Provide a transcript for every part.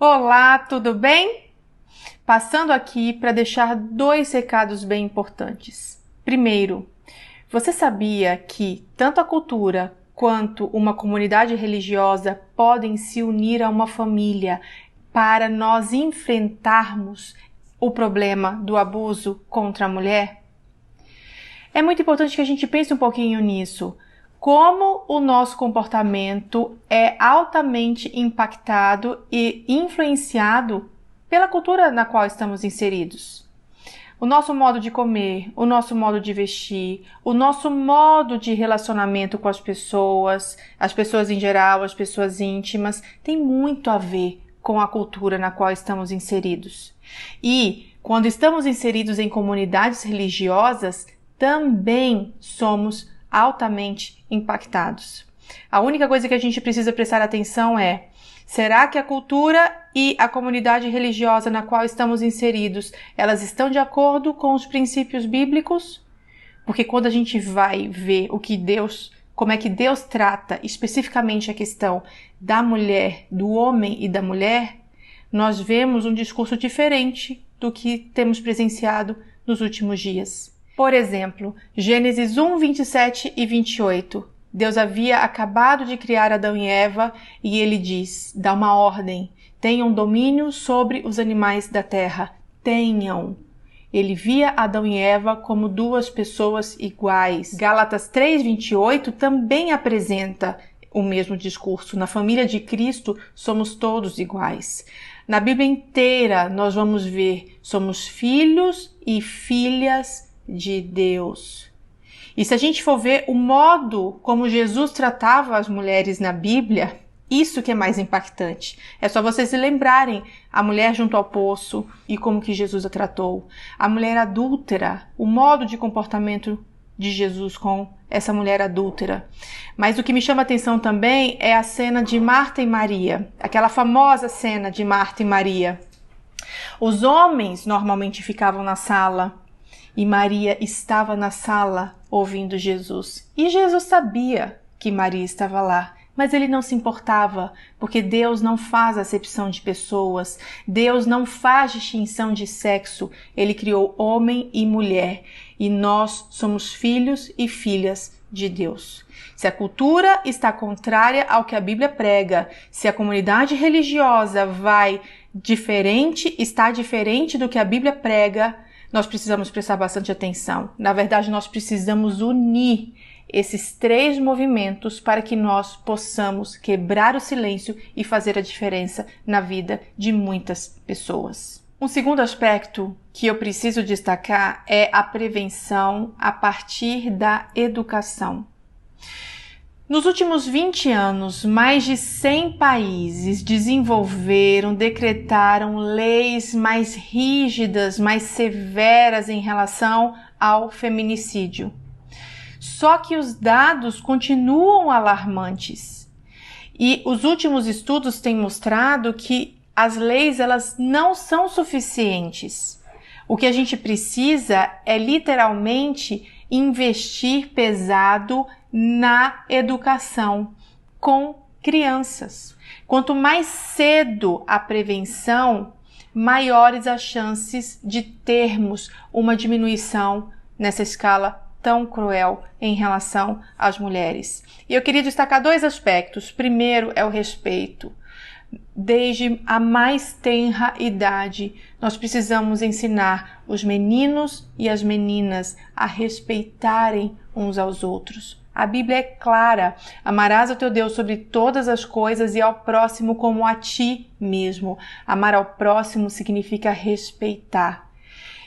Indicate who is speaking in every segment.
Speaker 1: Olá, tudo bem? Passando aqui para deixar 2 recados bem importantes. Primeiro, você sabia que tanto a cultura quanto uma comunidade religiosa podem se unir a uma família para nós enfrentarmos o problema do abuso contra a mulher? É muito importante que a gente pense um pouquinho nisso. Como o nosso comportamento é altamente impactado e influenciado pela cultura na qual estamos inseridos. O nosso modo de comer, o nosso modo de vestir, o nosso modo de relacionamento com as pessoas em geral, as pessoas íntimas, tem muito a ver com a cultura na qual estamos inseridos. E quando estamos inseridos em comunidades religiosas, também somos altamente impactados. A única coisa que a gente precisa prestar atenção é: será que a cultura e a comunidade religiosa na qual estamos inseridos, elas estão de acordo com os princípios bíblicos? Porque quando a gente vai ver como é que Deus trata especificamente a questão da mulher, do homem e da mulher, nós vemos um discurso diferente do que temos presenciado nos últimos dias. Por exemplo, Gênesis 1, 27 e 28. Deus havia acabado de criar Adão e Eva e ele dá uma ordem: tenham domínio sobre os animais da terra. Tenham. Ele via Adão e Eva como 2 pessoas iguais. Gálatas 3, 28 também apresenta o mesmo discurso. Na família de Cristo, somos todos iguais. Na Bíblia inteira, nós vamos ver, somos filhos e filhas de Deus. E se a gente for ver o modo como Jesus tratava as mulheres na Bíblia, isso que é mais impactante. É só vocês se lembrarem a mulher junto ao poço e como que Jesus a tratou. A mulher adúltera, o modo de comportamento de Jesus com essa mulher adúltera. Mas o que me chama a atenção também é a cena de Marta e Maria, aquela famosa cena de Marta e Maria. Os homens normalmente ficavam na sala e Maria estava na sala ouvindo Jesus. E Jesus sabia que Maria estava lá, mas ele não se importava, porque Deus não faz acepção de pessoas, Deus não faz distinção de sexo, ele criou homem e mulher, e nós somos filhos e filhas de Deus. Se a cultura está contrária ao que a Bíblia prega, se a comunidade religiosa está diferente do que a Bíblia prega, nós precisamos prestar bastante atenção. Na verdade, nós precisamos unir esses 3 movimentos para que nós possamos quebrar o silêncio e fazer a diferença na vida de muitas pessoas. Um segundo aspecto que eu preciso destacar é a prevenção a partir da educação. Nos últimos 20 anos, mais de 100 países decretaram leis mais rígidas, mais severas em relação ao feminicídio. Só que os dados continuam alarmantes. E os últimos estudos têm mostrado que as leis elas não são suficientes. O que a gente precisa é literalmente investir pesado na educação com crianças. Quanto mais cedo a prevenção, maiores as chances de termos uma diminuição nessa escala tão cruel em relação às mulheres. E eu queria destacar 2 aspectos. Primeiro é o respeito. Desde a mais tenra idade, nós precisamos ensinar os meninos e as meninas a respeitarem uns aos outros. A Bíblia é clara: amarás o teu Deus sobre todas as coisas e ao próximo como a ti mesmo. Amar ao próximo significa respeitar.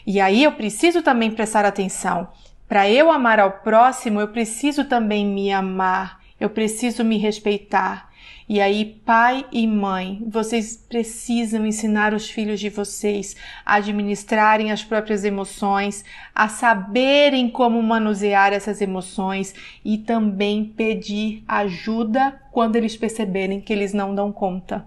Speaker 1: E aí eu preciso também prestar atenção. Para eu amar ao próximo, eu preciso também me amar, eu preciso me respeitar. E aí, pai e mãe, vocês precisam ensinar os filhos de vocês a administrarem as próprias emoções, a saberem como manusear essas emoções e também pedir ajuda quando eles perceberem que eles não dão conta.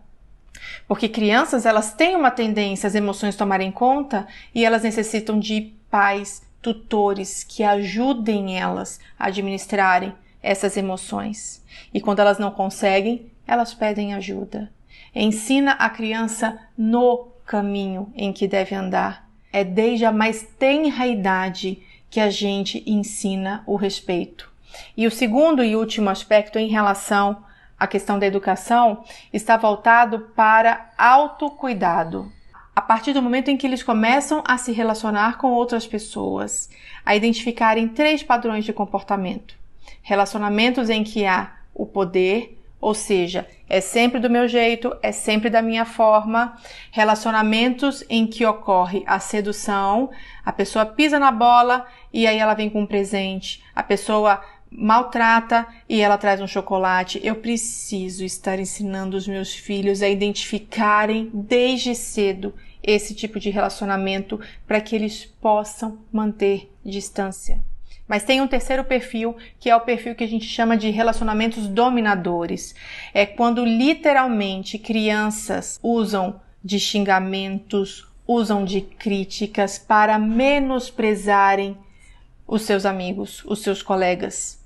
Speaker 1: Porque crianças, elas têm uma tendência às emoções tomarem conta e elas necessitam de pais, tutores que ajudem elas a administrarem essas emoções. E quando elas não conseguem, elas pedem ajuda. Ensina a criança no caminho em que deve andar. É desde a mais tenra idade que a gente ensina o respeito. E o segundo e último aspecto em relação à questão da educação está voltado para autocuidado. A partir do momento em que eles começam a se relacionar com outras pessoas, a identificarem 3 padrões de comportamento. Relacionamentos em que há o poder, ou seja, é sempre do meu jeito, é sempre da minha forma. Relacionamentos em que ocorre a sedução, a pessoa pisa na bola e aí ela vem com um presente. A pessoa maltrata e ela traz um chocolate. Eu preciso estar ensinando os meus filhos a identificarem desde cedo esse tipo de relacionamento para que eles possam manter distância. Mas tem um terceiro perfil, que é o perfil que a gente chama de relacionamentos dominadores. É quando literalmente crianças usam de xingamentos, usam de críticas para menosprezarem os seus amigos, os seus colegas.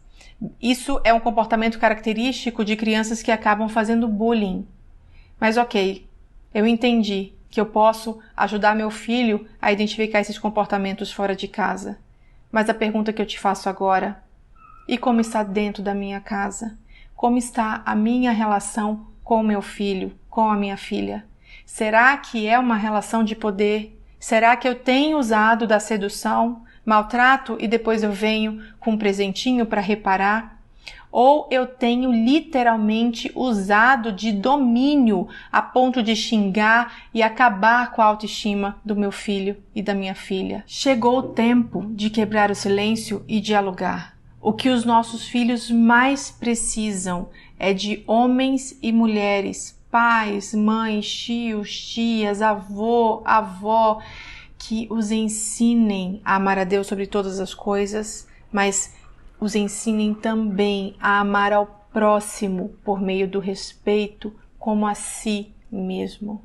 Speaker 1: Isso é um comportamento característico de crianças que acabam fazendo bullying. Mas ok, eu entendi que eu posso ajudar meu filho a identificar esses comportamentos fora de casa. Mas a pergunta que eu te faço agora, e como está dentro da minha casa? Como está a minha relação com o meu filho, com a minha filha? Será que é uma relação de poder? Será que eu tenho usado da sedução, maltrato e depois eu venho com um presentinho para reparar? Ou eu tenho literalmente usado de domínio a ponto de xingar e acabar com a autoestima do meu filho e da minha filha? Chegou o tempo de quebrar o silêncio e dialogar. O que os nossos filhos mais precisam é de homens e mulheres, pais, mães, tios, tias, avô, avó, que os ensinem a amar a Deus sobre todas as coisas, mas os ensinem também a amar ao próximo por meio do respeito como a si mesmo.